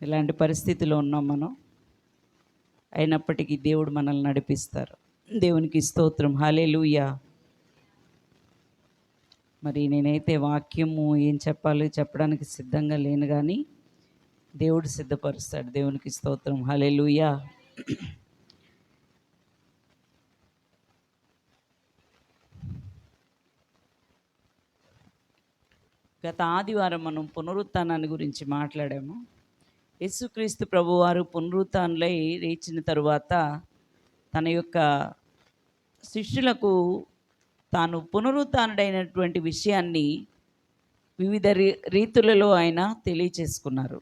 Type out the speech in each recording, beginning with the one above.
ఇలాంటి పరిస్థితిలో ఉన్నాం మనం. అయినప్పటికీ దేవుడు మనల్ని నడిపిస్తారు. దేవునికి స్తోత్రం, హల్లెలూయా. మరి నేనైతే వాక్యము ఏం చెప్పాలి చెప్పడానికి సిద్ధంగా లేను, కానీ దేవుడు సిద్ధపరుస్తాడు. దేవునికి స్తోత్రం, హల్లెలూయా. గత ఆదివారం మనం పునరుత్థానాన్ని గురించి మాట్లాడాము. యేసుక్రీస్తు ప్రభువారు పునరుత్థానులై లేచిన తరువాత తన యొక్క శిష్యులకు తాను పునరుత్థానుడైనటువంటి విషయాన్ని వివిధ రీతులలో ఆయన తెలియచేసుకున్నారు.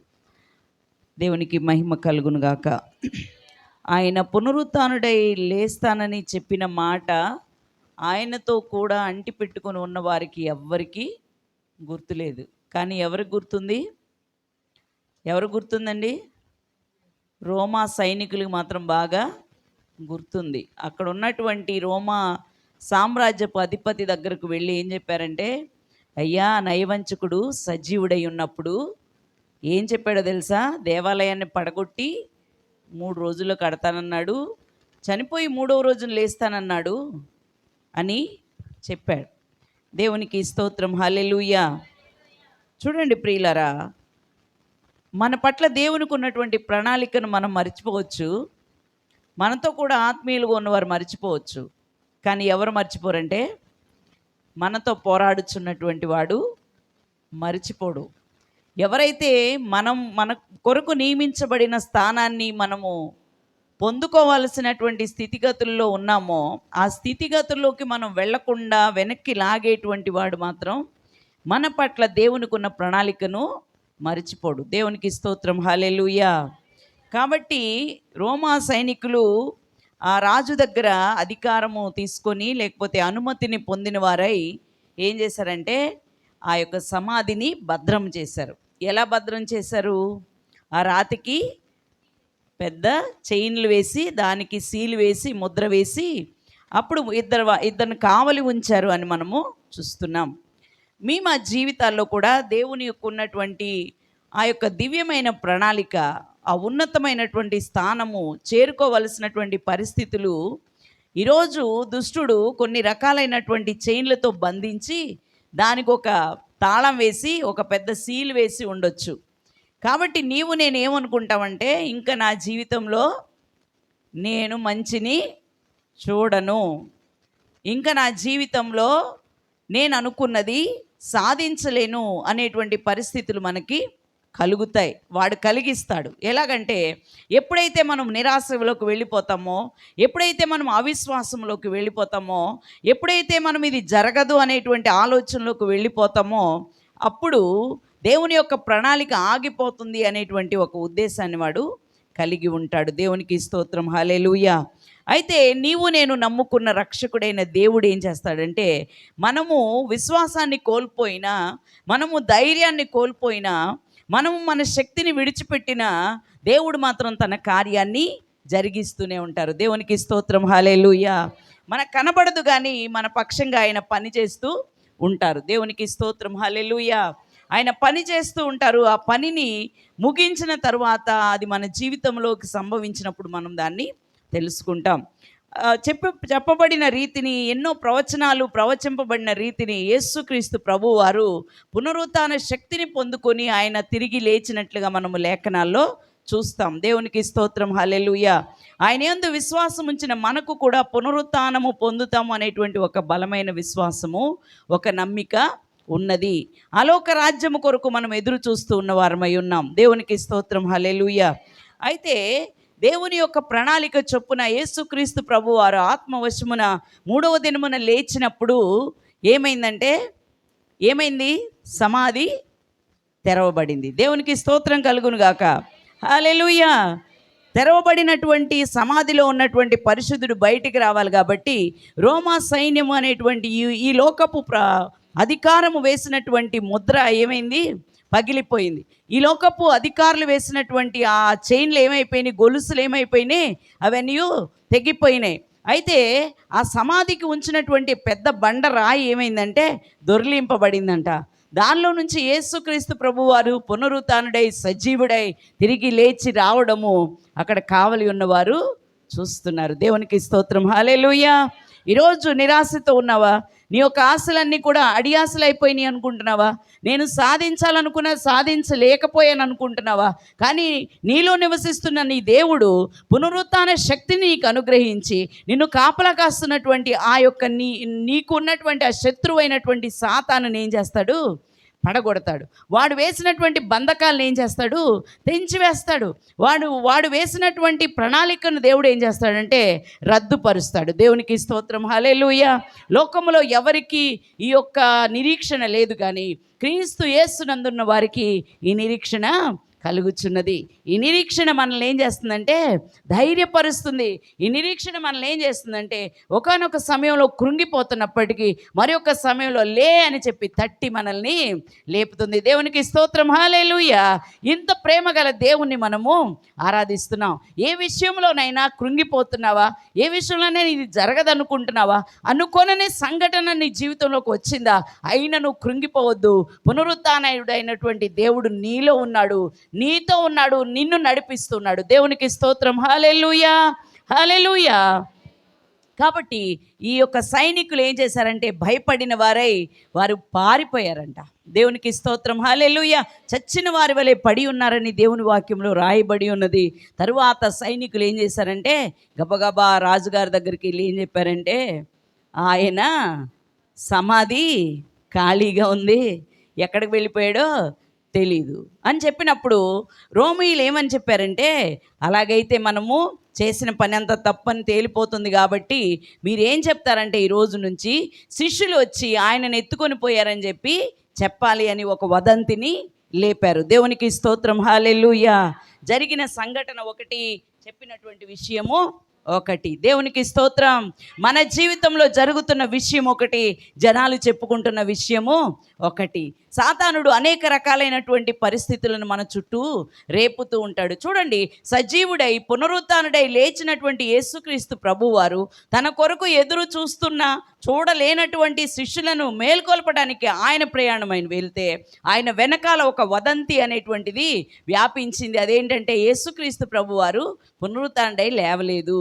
దేవునికి మహిమ కలుగును గాక. ఆయన పునరుత్థానుడై లేస్తానని చెప్పిన మాట ఆయనతో కూడా అంటిపెట్టుకొని ఉన్న వారికి ఎవ్వరికీ గుర్తులేదు. కానీ ఎవరికి గుర్తుంది? ఎవరు గుర్తుందండి? రోమా సైనికులకు మాత్రం బాగా గుర్తుంది. అక్కడ ఉన్నటువంటి రోమా సామ్రాజ్యపు అధిపతి దగ్గరకు వెళ్ళి ఏం చెప్పారంటే, అయ్యా, నయవంచకుడు సజీవుడై ఉన్నప్పుడు ఏం చెప్పాడో తెలుసా? దేవాలయాన్ని పడగొట్టి 3 రోజుల్లో కడతానన్నాడు, చనిపోయి 3వ రోజున లేస్తానన్నాడు అని చెప్పాడు. దేవునికి స్తోత్రం, హల్లెలూయా. చూడండి ప్రియులారా, మన పట్ల దేవునికి ఉన్నటువంటి ప్రణాళికను మనం మర్చిపోవచ్చు. మనతో కూడా ఆత్మీయులుగా ఉన్నవారు మర్చిపోవచ్చు. కానీ ఎవరు మర్చిపోరంటే, మనతో పోరాడుచున్నటువంటి వాడు మర్చిపోడు. ఎవరైతే మన కొరకు నియమించబడిన స్థానాన్ని మనము పొందుకోవాల్సినటువంటి స్థితిగతుల్లో ఉన్నామో, ఆ స్థితిగతుల్లోకి మనం వెళ్లకుండా వెనక్కి లాగేటువంటి వాడు మాత్రం మన పట్ల దేవునికి ఉన్న ప్రణాళికను మరిచిపోడు. దేవునికి స్తోత్రం, హల్లెలూయా. కాబట్టి రోమా సైనికులు ఆ రాజు దగ్గర అధికారము తీసుకొని, లేకపోతే అనుమతిని పొందిన వారై ఏం చేశారంటే, ఆ యొక్క సమాధిని భద్రం చేశారు. ఎలా భద్రం చేశారు? ఆ రాతికి పెద్ద చైన్లు వేసి, దానికి సీలు వేసి, ముద్ర వేసి, అప్పుడు ఇద్దరిని కావలి ఉంచారు అని మనము చూస్తున్నాం. మా జీవితాల్లో కూడా దేవుని యొక్క ఉన్నటువంటి ఆ యొక్క దివ్యమైన ప్రణాళిక, ఆ ఉన్నతమైనటువంటి స్థానము చేరుకోవలసినటువంటి పరిస్థితులు ఈరోజు దుష్టుడు కొన్ని రకాలైనటువంటి చైన్లతో బంధించి దానికి ఒక తాళం వేసి, ఒక పెద్ద సీల్ వేసి ఉండొచ్చు. కాబట్టి నేను ఏమనుకుంటామంటే, ఇంకా నా జీవితంలో నేను మంచిని చూడను, ఇంకా నా జీవితంలో నేను అనుకున్నది సాధించలేను అనేటువంటి పరిస్థితులు మనకి కలుగుతాయి. వాడు కలిగిస్తాడు. ఎలాగంటే, ఎప్పుడైతే మనం నిరాశలోకి వెళ్ళిపోతామో, ఎప్పుడైతే మనం అవిశ్వాసంలోకి వెళ్ళిపోతామో, ఎప్పుడైతే మనం ఇది జరగదు అనేటువంటి ఆలోచనలోకి వెళ్ళిపోతామో, అప్పుడు దేవుని యొక్క ప్రణాళిక ఆగిపోతుంది అనేటువంటి ఒక ఉద్దేశాన్ని వాడు కలిగి ఉంటాడు. దేవునికి స్తోత్రం, హల్లెలూయా. అయితే నేను నమ్ముకున్న రక్షకుడైన దేవుడు ఏం చేస్తాడంటే, మనము విశ్వాసాన్ని కోల్పోయినా, మనము ధైర్యాన్ని కోల్పోయినా, మనము మన శక్తిని విడిచిపెట్టినా, దేవుడు మాత్రం తన కార్యాన్ని జరిగిస్తూనే ఉంటారు. దేవునికి స్తోత్రం, హల్లెలూయా. మనకు కనబడదు, కానీ మన పక్షంగా ఆయన పని చేస్తూ ఉంటారు. దేవునికి స్తోత్రం, హల్లెలూయా. ఆయన పని చేస్తూ ఉంటారు. ఆ పనిని ముగించిన తర్వాత అది మన జీవితంలోకి సంభవించినప్పుడు మనం దాన్ని తెలుసుకుంటాం. చెప్పబడిన రీతిని, ఎన్నో ప్రవచనాలు ప్రవచింపబడిన రీతిని యేసుక్రీస్తు ప్రభు వారు పునరుత్థాన శక్తిని పొందుకొని ఆయన తిరిగి లేచినట్లుగా మనము లేఖనాల్లో చూస్తాం. దేవునికి స్తోత్రం, హల్లెలూయా. ఆయన యందు విశ్వాసం ఉంచిన మనకు కూడా పునరుత్థానము పొందుతాము అనేటువంటి ఒక బలమైన విశ్వాసము, ఒక నమ్మిక ఉన్నది. అలోక రాజ్యము కొరకు మనం ఎదురు చూస్తూ ఉన్న వారమై ఉన్నాం. దేవునికి స్తోత్రం, హల్లెలూయా. అయితే దేవుని యొక్క ప్రణాళిక చొప్పున యేసుక్రీస్తు ప్రభు వారు ఆత్మవశమున 3వ దినమున లేచినప్పుడు ఏమైంది? సమాధి తెరవబడింది. దేవునికి స్తోత్రం కలుగును గాక, హల్లెలూయా. తెరవబడినటువంటి సమాధిలో ఉన్నటువంటి పరిశుద్ధుడు బయటికి రావాలి కాబట్టి, రోమా సైన్యము అనేటువంటి ఈ లోకపు అధికారము వేసినటువంటి ముద్ర ఏమైంది? పగిలిపోయింది. ఈ లోకపు అధికారులు వేసినటువంటి ఆ చైన్లు ఏమైపోయినాయి? గొలుసులు ఏమైపోయినాయి? అవన్నీ తెగిపోయినాయి. అయితే ఆ సమాధికి ఉంచినటువంటి పెద్ద బండ రాయి ఏమైందంటే దొర్లింపబడిందంట. దానిలో నుంచి యేసుక్రీస్తు ప్రభువారు పునరుత్థానుడై సజీవుడై తిరిగి లేచి రావడము అక్కడ కావలి ఉన్నవారు చూస్తున్నారు. దేవునికి స్తోత్రం. హల్లెలూయా. ఈరోజు నిరాశతో ఉన్నావా? నీ యొక్క ఆశలన్నీ కూడా అడియాసలు అయిపోయినాయి అనుకుంటున్నావా? నేను సాధించాలనుకున్నా సాధించలేకపోయాను అనుకుంటున్నావా? కానీ నీలో నివసిస్తున్న నీ దేవుడు పునరుత్థాన శక్తిని నీకు అనుగ్రహించి నిన్ను కాపలా కాస్తున్నటువంటి ఆ యొక్క నీకు ఉన్నటువంటి ఆ శత్రువు అయినటువంటి సాతానుని ఏం చేస్తాడు? పడగొడతాడు. వాడు వేసినటువంటి బంధకాలను ఏం చేస్తాడు? తెంచివేస్తాడు. వాడు వేసినటువంటి ప్రణాళికను దేవుడు ఏం చేస్తాడంటే రద్దుపరుస్తాడు. దేవునికి స్తోత్రం. హల్లెలూయా. లోకములో ఎవరికి ఈ యొక్క నిరీక్షణ లేదు, కానీ క్రీస్తు యేసునందున్న వారికి ఈ నిరీక్షణ కలుగుచున్నది. ఈ నిరీక్షణ మనల్ని ఏం చేస్తుందంటే ధైర్యపరుస్తుంది. ఈ నిరీక్షణ మనల్ని ఏం చేస్తుందంటే ఒకానొక సమయంలో కృంగిపోతున్నప్పటికీ మరి ఒక సమయంలో లే అని చెప్పి తట్టి మనల్ని లేపుతుంది. దేవునికి స్తోత్రం. హల్లెలూయా. ఇంత ప్రేమ గల దేవుణ్ణి మనము ఆరాధిస్తున్నాం. ఏ విషయంలోనైనా కృంగిపోతున్నావా? ఏ విషయంలోనే ఇది జరగదనుకుంటున్నావా? అనుకోననే సంఘటన నీ జీవితంలోకి వచ్చిందా? అయినా నువ్వు కృంగిపోవద్దు. పునరుత్థానుడైనటువంటి దేవుడు నీలో ఉన్నాడు, నీతో ఉన్నాడు, నిన్ను నడిపిస్తున్నాడు. దేవునికి స్తోత్రం. హల్లెలూయా. హల్లెలూయా. కాబట్టి ఈ యొక్క సైనికులు ఏం చేశారంటే భయపడిన వారై వారు పారిపోయారంట. దేవునికి స్తోత్రం. హల్లెలూయా. చచ్చిన వారి వలె పడి ఉన్నారని దేవుని వాక్యంలో రాయబడి ఉన్నది. తరువాత సైనికులు ఏం చేశారంటే గబగబా రాజుగారి దగ్గరికి వెళ్ళి ఏం చెప్పారంటే, ఆయన సమాధి ఖాళీగా ఉంది, ఎక్కడికి వెళ్ళిపోయాడో తెలీదు అని చెప్పినప్పుడు రోమీయులు ఏమని చెప్పారంటే, అలాగైతే మనము చేసిన పని అంతా తప్పని తేలిపోతుంది కాబట్టి మీరేం చెప్తారంటే ఈ రోజు నుంచి శిష్యులు వచ్చి ఆయనను ఎత్తుకొని పోయారని చెప్పి చెప్పాలి అని ఒక వదంతిని లేపారు. దేవునికి స్తోత్రం. హల్లెలూయా. జరిగిన సంఘటన ఒకటి, చెప్పినటువంటి విషయము ఒకటి. దేవునికి స్తోత్రం. మన జీవితంలో జరుగుతున్న విషయం ఒకటి, జనాలు చెప్పుకుంటున్న విషయము ఒకటి. సాతానుడు అనేక రకాలైనటువంటి పరిస్థితులను మన చుట్టూ రేపుతూ ఉంటాడు. చూడండి, సజీవుడై పునరుత్థానుడై లేచినటువంటి యేసుక్రీస్తు ప్రభువారు తన కొరకు ఎదురు చూడలేనటువంటి శిష్యులను మేల్కొల్పడానికి ఆయన ప్రయాణమైన వెళ్తే ఆయన వెనకాల ఒక వదంతి అనేటువంటిది వ్యాపించింది. అదేంటంటే యేసుక్రీస్తు ప్రభువారు పునరుత్థానుడై లేవలేదు.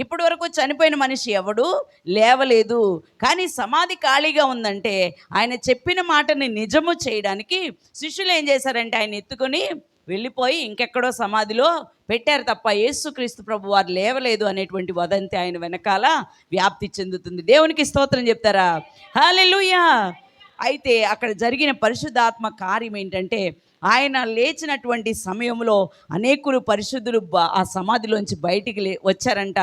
ఇప్పటి వరకు చనిపోయిన మనిషి ఎవడు లేవలేదు, కానీ సమాధి ఖాళీగా ఉందంటే ఆయన చెప్పిన మాటని నిజము చేయడానికి శిష్యులు ఏం చేశారంటే ఆయన ఎత్తుకొని వెళ్ళిపోయి ఇంకెక్కడో సమాధిలో పెట్టారు తప్ప యేసుక్రీస్తు ప్రభు వారు లేవలేదు అనేటువంటి వదంతి ఆయన వెనకాల వ్యాప్తి చెందుతుంది. దేవునికి స్తోత్రం చెప్తారా? హల్లెలూయా. అయితే అక్కడ జరిగిన పరిశుద్ధాత్మ కార్యం ఏంటంటే ఆయన లేచినటువంటి సమయంలో అనేకులు పరిశుద్ధులు ఆ సమాధిలోంచి బయటికి వచ్చారంట.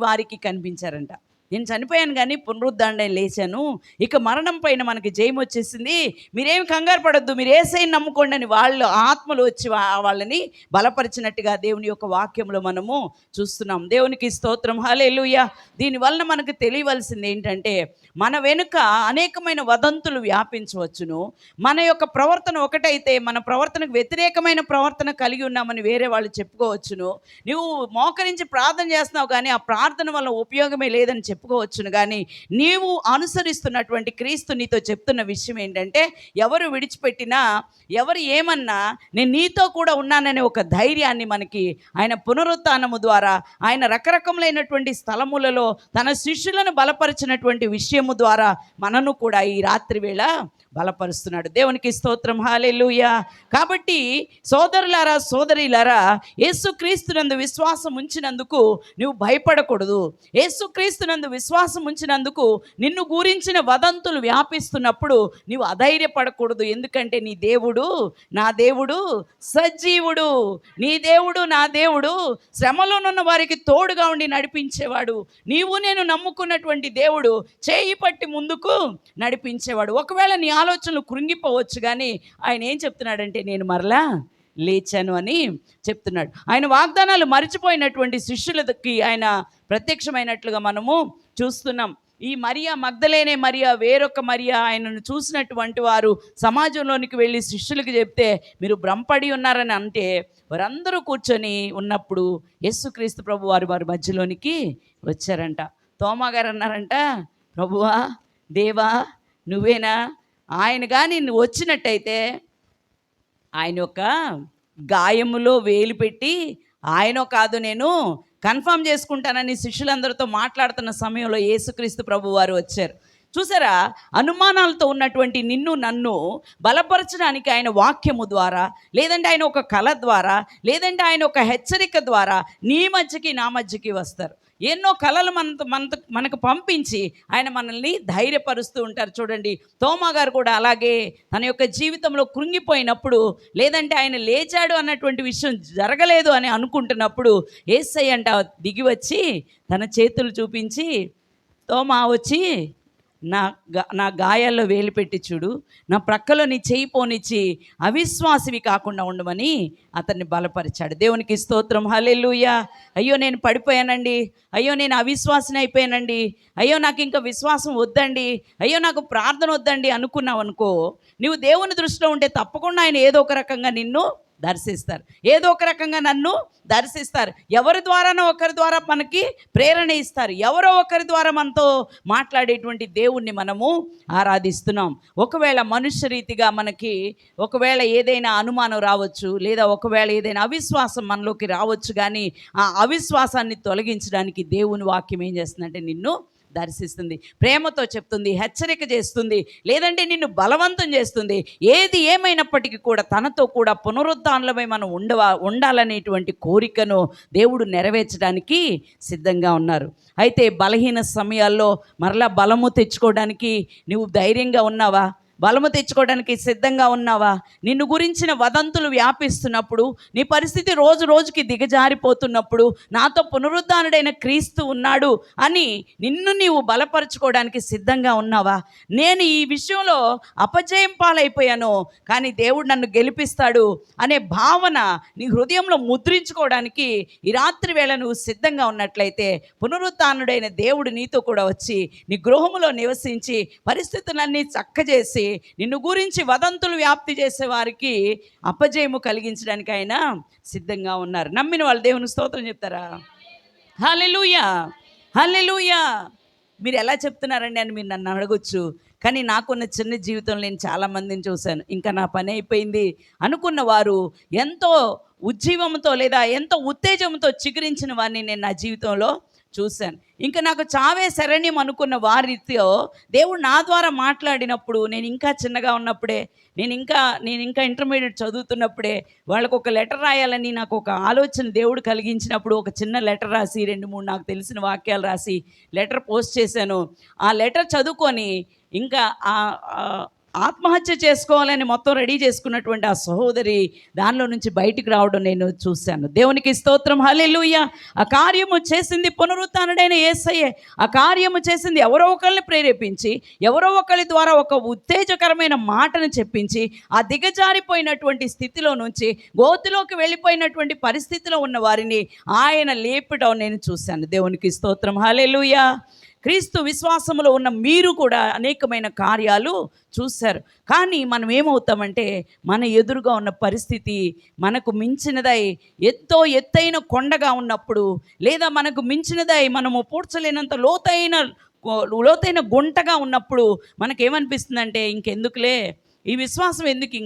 వారికి కనిపించారంట. నేను చనిపోయాను కానీ పునరుద్ధారణై లేచాను, ఇక మరణం పైన మనకి జయం వచ్చేసింది, మీరేమి కంగారు పడొద్దు, మీరు యేసయ్యని నమ్ముకోండి అని వాళ్ళు ఆత్మలు వచ్చి వాళ్ళని బలపరిచినట్టుగా దేవుని యొక్క వాక్యంలో మనము చూస్తున్నాం. దేవునికి స్తోత్రం. హల్లెలూయా. దీనివలన మనకు తెలియవలసింది ఏంటంటే మన వెనుక అనేకమైన వదంతులు వ్యాపించవచ్చును. మన యొక్క ప్రవర్తన ఒకటైతే మన ప్రవర్తనకు వ్యతిరేకమైన ప్రవర్తన కలిగి ఉన్నామని వేరే వాళ్ళు చెప్పుకోవచ్చును. నువ్వు మోకరించి ప్రార్థన చేస్తున్నావు కానీ ఆ ప్రార్థన వల్ల ఉపయోగమే లేదని చెప్పుకోవచ్చును. కానీ నీవు అనుసరిస్తున్నటువంటి క్రీస్తు నీతో చెప్తున్న విషయం ఏంటంటే ఎవరు విడిచిపెట్టినా ఎవరు ఏమన్నా నేను నీతో కూడా ఉన్నాననే ఒక ధైర్యాన్ని మనకి ఆయన పునరుత్థానము ద్వారా ఆయన రకరకములైనటువంటి స్థలములలో తన శిష్యులను బలపరిచినటువంటి విషయము ద్వారా మనను కూడా ఈ రాత్రి వేళ బలపరుస్తున్నాడు. దేవునికి స్తోత్రం. హల్లెలూయా. కాబట్టి సోదరులారా సోదరీలారా, యేసుక్రీస్తునందు విశ్వాసం ఉంచినందుకు నువ్వు భయపడకూడదు. యేసుక్రీస్తునందు విశ్వాసం ఉంచినందుకు నిన్ను గురించిన వదంతులు వ్యాపిస్తున్నప్పుడు నువ్వు అధైర్యపడకూడదు. ఎందుకంటే నీ దేవుడు నా దేవుడు సజీవుడు. నీ దేవుడు నా దేవుడు శ్రమలోనున్న వారికి తోడుగా ఉండి నడిపించేవాడు. నీవు నేను నమ్ముకున్నటువంటి దేవుడు చేయి పట్టి ముందుకు నడిపించేవాడు. ఒకవేళ నీ ఆలోచనలు కృంగిపోవచ్చు, కానీ ఆయన ఏం చెప్తున్నాడంటే నేను మరలా లేచాను అని చెప్తున్నాడు. ఆయన వాగ్దానాలు మరిచిపోయినటువంటి శిష్యులకి ఆయన ప్రత్యక్షమైనట్లుగా మనము చూస్తున్నాం. ఈ మరియా మగ్దలేనే మరియా వేరొక మరియా ఆయనను చూసినటువంటి వారు సమాజంలోనికి వెళ్ళి శిష్యులకు చెప్తే మీరు భ్రమపడి ఉన్నారని అంటే వారందరూ కూర్చొని ఉన్నప్పుడు యేసుక్రీస్తు ప్రభు వారి మధ్యలోనికి వచ్చారంట. తోమా గారు అన్నారంట, ప్రభువా దేవా నువ్వేనా ఆయన కానీ వచ్చినట్టయితే ఆయన యొక్క గాయములో వేలు పెట్టి ఆయనో కాదు నేను కన్ఫర్మ్ చేసుకుంటానని శిష్యులందరితో మాట్లాడుతున్న సమయంలో యేసుక్రీస్తు ప్రభు వారు వచ్చారు. చూసారా, అనుమానాలతో ఉన్నటువంటి నిన్ను నన్ను బలపరచడానికి ఆయన వాక్యము ద్వారా, లేదంటే ఆయన ఒక కళ ద్వారా, లేదంటే ఆయన ఒక హెచ్చరిక ద్వారా నీ మధ్యకి నా మధ్యకి వస్తారు. ఎన్నో కళలు మనకు పంపించి ఆయన మనల్ని ధైర్యపరుస్తూ ఉంటారు. చూడండి, తోమా గారు కూడా అలాగే తన యొక్క జీవితంలో కృంగిపోయినప్పుడు, లేదంటే ఆయన లేచాడు అన్నటువంటి విషయం జరగలేదు అని అనుకుంటున్నప్పుడు యేసయ్య అంట దిగి వచ్చి తన చేతులు చూపించి, తోమా వచ్చి నా గాయాల్లో వేలు పెట్టి చూడు, నా ప్రక్కలో నీ చేయి పోనిచ్చి అవిశ్వాసివి కాకుండా ఉండమని అతన్ని బలపరిచాడు. దేవునికి స్తోత్రం, హల్లెలూయా. అయ్యో నేను పడిపోయానండి, అయ్యో నేను అవిశ్వాసిని అయిపోయానండి, అయ్యో నాకు ఇంకా విశ్వాసం వద్దండి, అయ్యో నాకు ప్రార్థన వద్దండి అనుకున్నావు అనుకో, నువ్వు దేవుని దృష్టిలో ఉంటే తప్పకుండా ఆయన ఏదో ఒక రకంగా నిన్ను దర్శిస్తారు, ఏదో ఒక రకంగా నన్ను దర్శిస్తారు. ఎవరి ద్వారానో ఒకరి ద్వారా మనకి ప్రేరణ ఇస్తారు. ఎవరో ఒకరి ద్వారా మనతో మాట్లాడేటువంటి దేవుణ్ణి మనము ఆరాధిస్తున్నాం. ఒకవేళ మనుష్య రీతిగా మనకి ఒకవేళ ఏదైనా అనుమానం రావచ్చు, లేదా ఒకవేళ ఏదైనా అవిశ్వాసం మనలోకి రావచ్చు, కానీ ఆ అవిశ్వాసాన్ని తొలగించడానికి దేవుని వాక్యం ఏం చేస్తుందంటే నిన్ను దర్శిస్తుంది, ప్రేమతో చెప్తుంది, హెచ్చరిక చేస్తుంది, లేదంటే నిన్ను బలవంతం చేస్తుంది. ఏది ఏమైనప్పటికీ కూడా తనతో కూడా పునరుద్ధానమై మనం ఉండాలనేటువంటి కోరికను దేవుడు నెరవేర్చడానికి సిద్ధంగా ఉన్నారు. అయితే బలహీన సమయాల్లో మరలా బలము తెచ్చుకోవడానికి నువ్వు ధైర్యంగా ఉన్నావా? బలము తెచ్చుకోవడానికి సిద్ధంగా ఉన్నావా? నిన్ను గురించిన వదంతులు వ్యాపిస్తున్నప్పుడు, నీ పరిస్థితి రోజు రోజుకి దిగజారిపోతున్నప్పుడు, నాతో పునరుద్ధానుడైన క్రీస్తు ఉన్నాడు అని నిన్ను నీవు బలపరచుకోవడానికి సిద్ధంగా ఉన్నావా? నేను ఈ విషయంలో అపజయం పాలైపోయాను, కానీ దేవుడు నన్ను గెలిపిస్తాడు అనే భావన నీ హృదయంలో ముద్రించుకోవడానికి ఈ రాత్రి వేళ నువ్వు సిద్ధంగా ఉన్నట్లయితే, పునరుద్ధానుడైన దేవుడు నీతో కూడా వచ్చి నీ గృహములో నివసించి పరిస్థితులన్నీ చక్కజేసి నిన్ను గురించి వదంతులు వ్యాప్తి చేసే వారికి అపజయము కలిగించడానికి ఆయన సిద్ధంగా ఉన్నారు. నమ్మిన వాళ్ళు దేవుని స్తోత్రం చెప్తారా? హల్లెలూయా, హల్లెలూయా. మీరు ఎలా చెప్తున్నారండి అని మీరు నన్ను అడగొచ్చు, కానీ నాకున్న చిన్న జీవితంలో నేను చాలామందిని చూశాను. ఇంకా నా పని అయిపోయింది అనుకున్న వారు ఎంతో ఉజ్జీవంతో లేదా ఎంతో ఉత్తేజంతో చిగురించిన వారిని నేను నా జీవితంలో చూశాను. ఇంకా నాకు చావే శరణ్యం అనుకున్న వారితో దేవుడు నా ద్వారా మాట్లాడినప్పుడు, నేను ఇంకా చిన్నగా ఉన్నప్పుడే, నేను ఇంకా ఇంటర్మీడియట్ చదువుతున్నప్పుడే వాళ్ళకు ఒక లెటర్ రాయాలని నాకు ఒక ఆలోచన దేవుడు కలిగించినప్పుడు ఒక చిన్న లెటర్ రాసి 2-3 నాకు తెలిసిన వాక్యాలు రాసి లెటర్ పోస్ట్ చేశాను. ఆ లెటర్ చదువుకొని ఇంకా ఆత్మహత్య చేసుకోవాలని మొత్తం రెడీ చేసుకున్నటువంటి ఆ సహోదరి దానిలో నుంచి బయటికి రావడం నేను చూశాను. దేవునికి స్తోత్రం, హల్లెలూయా. ఆ కార్యము చేసింది పునరుత్థానుడైన యేసయ్యే. ఆ కార్యము చేసింది ఎవరో ఒకరిని ప్రేరేపించి, ఎవరో ఒకరి ద్వారా ఒక ఉత్తేజకరమైన మాటను చెప్పించి, ఆ దిగజారిపోయినటువంటి స్థితిలో నుంచి గోతిలోకి వెళ్ళిపోయినటువంటి పరిస్థితిలో ఉన్న వారిని ఆయన లేపడం నేను చూశాను. దేవునికి స్తోత్రం, హల్లెలూయా. క్రీస్తు విశ్వాసములో ఉన్న మీరు కూడా అనేకమైన కార్యాలు చూశారు. కానీ మనం ఏమవుతామంటే, మన ఎదురుగా ఉన్న పరిస్థితి మనకు మించినదై ఎంతో ఎత్తైన కొండగా ఉన్నప్పుడు, లేదా మనకు మించినదై మనము పూడ్చలేనంత లోతైన గుంటగా ఉన్నప్పుడు మనకేమనిపిస్తుందంటే, ఇంకెందుకులే ఈ విశ్వాసం, ఎందుకు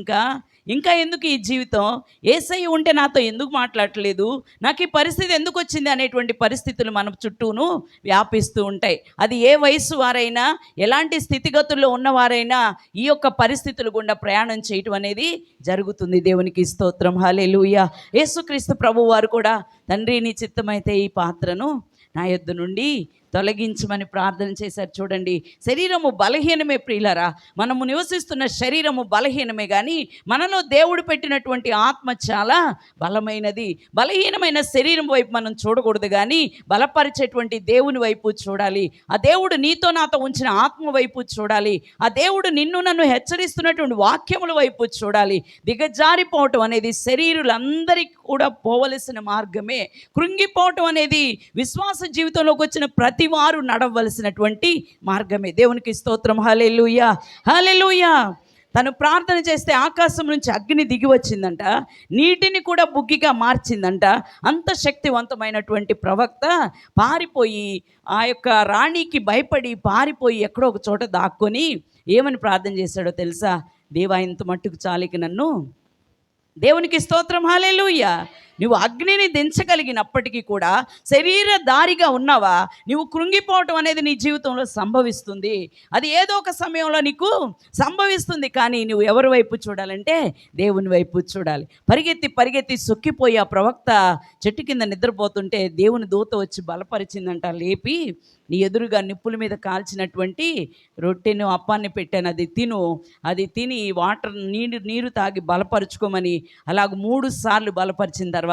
ఇంకా ఎందుకు ఈ జీవితం, యేసయ్య ఉంటే నాతో ఎందుకు మాట్లాడట్లేదు, నాకు ఈ పరిస్థితి ఎందుకు వచ్చింది అనేటువంటి పరిస్థితులు మన చుట్టూను వ్యాపిస్తూ ఉంటాయి. అది ఏ వయసు వారైనా, ఎలాంటి స్థితిగతుల్లో ఉన్నవారైనా ఈ యొక్క పరిస్థితులు గుండా ప్రయాణం చేయటం అనేది జరుగుతుంది. దేవునికి స్తోత్రం, హల్లెలూయా. యేసుక్రీస్తు ప్రభువు వారు కూడా, తండ్రి నీ చిత్తమైతే ఈ పాత్రను నా యొద్ద నుండి తొలగించమని ప్రార్థన చేశారు. చూడండి, శరీరము బలహీనమే ప్రియులరా, మనము నివసిస్తున్న శరీరము బలహీనమే, కానీ మనలో దేవుడు పెట్టినటువంటి ఆత్మ చాలా బలమైనది. బలహీనమైన శరీరం వైపు మనం చూడకూడదు, కానీ బలపరిచేటువంటి దేవుని వైపు చూడాలి. ఆ దేవుడు నీతో నాతో ఉంచిన ఆత్మ వైపు చూడాలి. ఆ దేవుడు నిన్ను నన్ను హెచ్చరిస్తున్నటువంటి వాక్యముల వైపు చూడాలి. దిగజారిపోవటం అనేది శరీరులందరికీ కూడా పోవలసిన మార్గమే. కృంగిపోవటం అనేది విశ్వాస జీవితంలోకి వచ్చిన ప్రతి వారు నడవలసినటువంటి మార్గమే. దేవునికి స్తోత్రం, హల్లెలూయా, హల్లెలూయా. తను ప్రార్థన చేస్తే ఆకాశం నుంచి అగ్ని దిగి వచ్చిందంట, నీటిని కూడా బుగ్గిగా మార్చిందంట. అంత శక్తివంతమైనటువంటి ప్రవక్త పారిపోయి ఆ యొక్క రాణికి భయపడి పారిపోయి ఎక్కడో ఒక చోట దాక్కొని ఏమని ప్రార్థన చేశాడో తెలుసా? దేవా, ఇంత మట్టుకు చాలిక నన్ను. దేవునికి స్తోత్రం, హల్లెలూయా. నువ్వు అగ్నిని దించగలిగినప్పటికీ కూడా శరీరధారిగా ఉన్నావా, నువ్వు కృంగిపోవటం అనేది నీ జీవితంలో సంభవిస్తుంది. అది ఏదో ఒక సమయంలో నీకు సంభవిస్తుంది. కానీ నువ్వు ఎవరి వైపు చూడాలంటే దేవుని వైపు చూడాలి. పరిగెత్తి పరిగెత్తి సొక్కిపోయి ఆ ప్రవక్త చెట్టు కింద నిద్రపోతుంటే దేవుని దూత వచ్చి బలపరిచిందంట. లేపి, నీ ఎదురుగా నిప్పుల మీద కాల్చినటువంటి రొట్టెను అప్పాన్ని పెట్టాను, అది తిను, అది తిని వాటర్ నీరు తాగి బలపరుచుకోమని అలాగ 3 సార్లు బలపరిచిన తర్వాత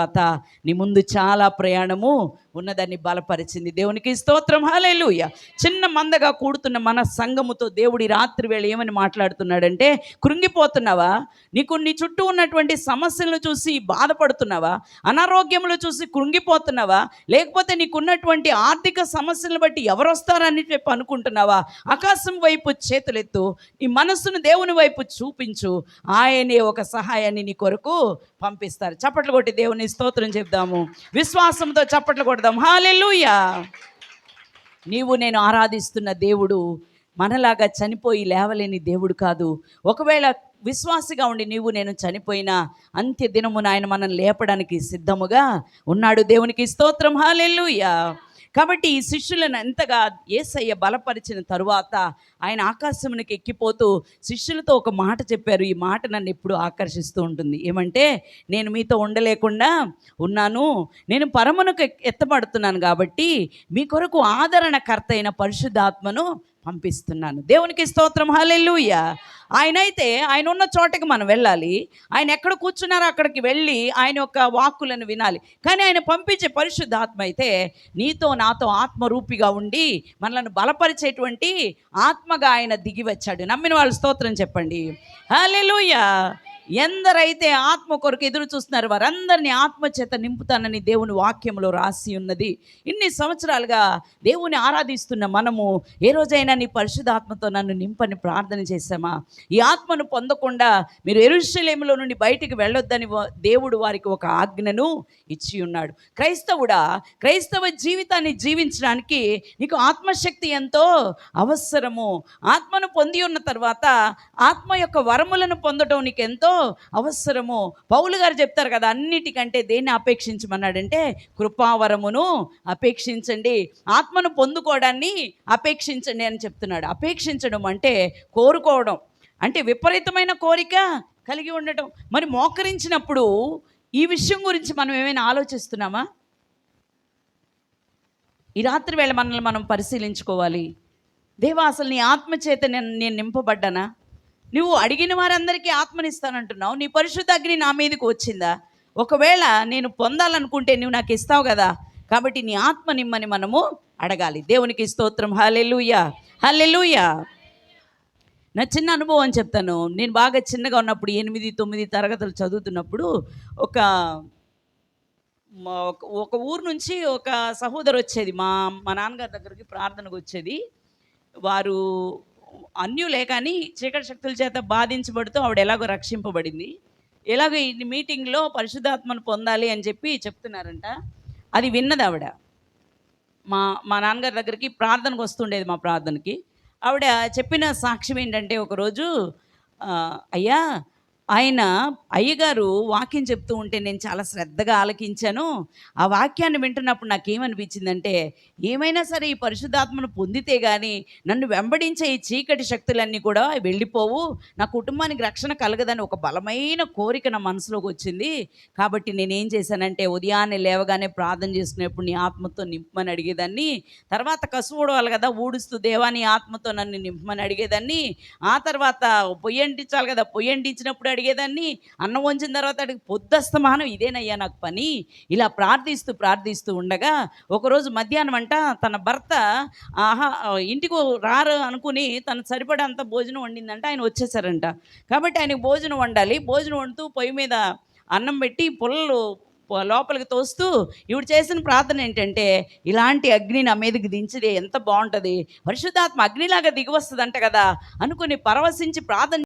నీ ముందు చాలా ప్రయాణము ఉన్నదాన్ని బలపరిచింది. దేవునికి స్తోత్రం, హల్లెలూయా. చిన్న మందగా కూడుతున్న మన సంఘముతో దేవుడి రాత్రి వేళ ఏమని మాట్లాడుతున్నాడంటే, కృంగిపోతున్నావా? నీ చుట్టూ ఉన్నటువంటి సమస్యలను చూసి బాధపడుతున్నావా? అనారోగ్యములు చూసి కృంగిపోతున్నావా? లేకపోతే నీకున్నటువంటి ఆర్థిక సమస్యలను బట్టి ఎవరు వస్తారని చెప్పి అనుకుంటున్నావా? ఆకాశం వైపు చేతులెత్తు, నీ మనస్సును దేవుని వైపు చూపించు. ఆయనే ఒక సహాయాన్ని నీ కొరకు పంపిస్తారు. చప్పట్లు కొట్టి దేవుని స్తోత్రం చెప్దాము. విశ్వాసంతో చప్పట్లు కొడదాం. హల్లెలూయా. నీవు నేను ఆరాధిస్తున్న దేవుడు మనలాగా చనిపోయి లేవలేని దేవుడు కాదు. ఒకవేళ విశ్వాసిగా ఉండి నీవు నేను చనిపోయినా అంత్య దినమున ఆయన మనం లేపడానికి సిద్ధముగా ఉన్నాడు. దేవునికి స్తోత్రం, హల్లెలూయా. కాబట్టి ఈ శిష్యులను ఎంతగా యేసయ్య బలపరిచిన తరువాత ఆయన ఆకాశమునికి ఎక్కిపోతూ శిష్యులతో ఒక మాట చెప్పారు. ఈ మాట నన్ను ఎప్పుడు ఆకర్షిస్తూ ఉంటుంది. ఏమంటే, నేను మీతో ఉండలేకుండా ఉన్నాను, నేను పరమునకు ఎత్తబడుతున్నాను కాబట్టి మీ కొరకు ఆదరణకర్త అయిన పరిశుద్ధాత్మను పంపిస్తున్నాను. దేవునికి స్తోత్రం, హల్లెలూయా. ఆయన ఉన్న చోటకి మనం వెళ్ళాలి. ఆయన ఎక్కడ కూర్చున్నారో అక్కడికి వెళ్ళి ఆయన యొక్క వాక్కులను వినాలి. కానీ ఆయన పంపించే పరిశుద్ధాత్మ అయితే నీతో నాతో ఆత్మరూపిగా ఉండి మనల్ని బలపరిచేటువంటి ఆత్మగా ఆయన దిగి వచ్చాడు. నమ్మిన వాళ్ళు స్తోత్రం చెప్పండి, హల్లెలూయా. ఎందరైతే ఆత్మ కొరకు ఎదురు చూస్తున్నారు వారందరినీ ఆత్మచేత నింపుతానని దేవుని వాక్యంలో రాసి ఉన్నది. ఇన్ని సంవత్సరాలుగా దేవుని ఆరాధిస్తున్న మనము ఏ రోజైనా నీ పరిశుద్ధాత్మతో నన్ను నింపని ప్రార్థన చేశామా? ఈ ఆత్మను పొందకుండా మీరు యెరూషలేములో నుండి బయటికి వెళ్ళొద్దని దేవుడు వారికి ఒక ఆజ్ఞను ఇచ్చి ఉన్నాడు. క్రైస్తవుడా, క్రైస్తవ జీవితాన్ని జీవించడానికి నీకు ఆత్మశక్తి ఎంతో అవసరము. ఆత్మను పొంది ఉన్న తర్వాత ఆత్మ యొక్క వరములను పొందడం నీకు ఎంతో అవసరము. పౌలు గారు చెప్తారు కదా, అన్నిటికంటే దేన్ని అపేక్షించమన్నాడంటే కృపావరమును అపేక్షించండి, ఆత్మను పొందుకోవడాన్ని అపేక్షించండి అని చెప్తున్నాడు. అపేక్షించడం అంటే కోరుకోవడం, అంటే విపరీతమైన కోరిక కలిగి ఉండటం. మరి మోకరించినప్పుడు ఈ విషయం గురించి మనం ఏమైనా ఆలోచిస్తున్నామా? ఈ రాత్రి వేళ మనల్ని మనం పరిశీలించుకోవాలి. దేవా, అసలు నీ ఆత్మచేత నేను నింపబడ్డానా? నువ్వు అడిగిన వారందరికీ ఆత్మనిస్తానంటున్నావు, నీ పరిశుద్ధ అగ్ని నా మీదకి వచ్చిందా? ఒకవేళ నేను పొందాలనుకుంటే నువ్వు నాకు ఇస్తావు కదా, కాబట్టి నీ ఆత్మ నిమ్మని మనము అడగాలి. దేవునికి స్తోత్రం, హల్లెలూయా, హల్లెలూయా. నా చిన్న అనుభవం చెప్తాను. నేను బాగా చిన్నగా ఉన్నప్పుడు 8, 9 తరగతులు చదువుతున్నప్పుడు ఒక ఊరు నుంచి ఒక సహోదరు వచ్చేది మా నాన్నగారి దగ్గరికి ప్రార్థనకు వచ్చేది. వారు అన్యులే, కానీ చీకటి శక్తుల చేత బాధించబడుతూ ఆవిడ ఎలాగో రక్షింపబడింది. ఎలాగో ఈ మీటింగ్లో పరిశుద్ధాత్మను పొందాలి అని చెప్పి చెప్తున్నారంట. అది విన్నది ఆవిడ. మా నాన్నగారి దగ్గరికి ప్రార్థనకు వస్తుండేది. మా ప్రార్థనకి ఆవిడ చెప్పిన సాక్ష్యం ఏంటంటే, ఒకరోజు అయ్యా, అయ్యగారు వాక్యం చెప్తూ ఉంటే నేను చాలా శ్రద్ధగా ఆలకించాను. ఆ వాక్యాన్ని వింటున్నప్పుడు నాకేమనిపించిందంటే, ఏమైనా సరే ఈ పరిశుద్ధాత్మను పొందితే కానీ నన్ను వెంబడించే ఈ చీకటి శక్తులన్నీ కూడా వెళ్ళిపోవు, నా కుటుంబానికి రక్షణ కలగదని ఒక బలమైన కోరిక నా మనసులోకి వచ్చింది. కాబట్టి నేనేం చేశానంటే, ఉదయాన్నే లేవగానే ప్రార్థన చేసుకునేప్పుడు నీ ఆత్మతో నింపమని అడిగేదాన్ని. తర్వాత కసువు ఊడవాలి కదా, ఊడుస్తూ దేవా నీ ఆత్మతో నన్ను నింపమని అడిగేదాన్ని. ఆ తర్వాత పొయ్యి అంటించాలి కదా, పొయ్యి అంటించినప్పుడు అడిగేదాన్ని. అన్నం వంచిన తర్వాత పొద్దస్తమానం ఇదేనయ్యా నాకు పని. ఇలా ప్రార్థిస్తూ ఉండగా ఒకరోజు మధ్యాహ్నం అంట తన భర్త ఇంటికి రారు అనుకుని తను సరిపడంత భోజనం వండిందంట. ఆయన వచ్చేసారంట. కాబట్టి ఆయనకు భోజనం వండాలి. భోజనం వండుతూ పొయ్యి మీద అన్నం పెట్టి పుల్లలు లోపలికి తోస్తూ ఈవిడ చేసిన ప్రార్థన ఏంటంటే, ఇలాంటి అగ్ని నా మీదకి దించితే ఎంత బాగుంటుంది, పరిశుద్ధాత్మ అగ్నిలాగా దిగి వస్తుందంట కదా అనుకుని పరవశించి ప్రార్థన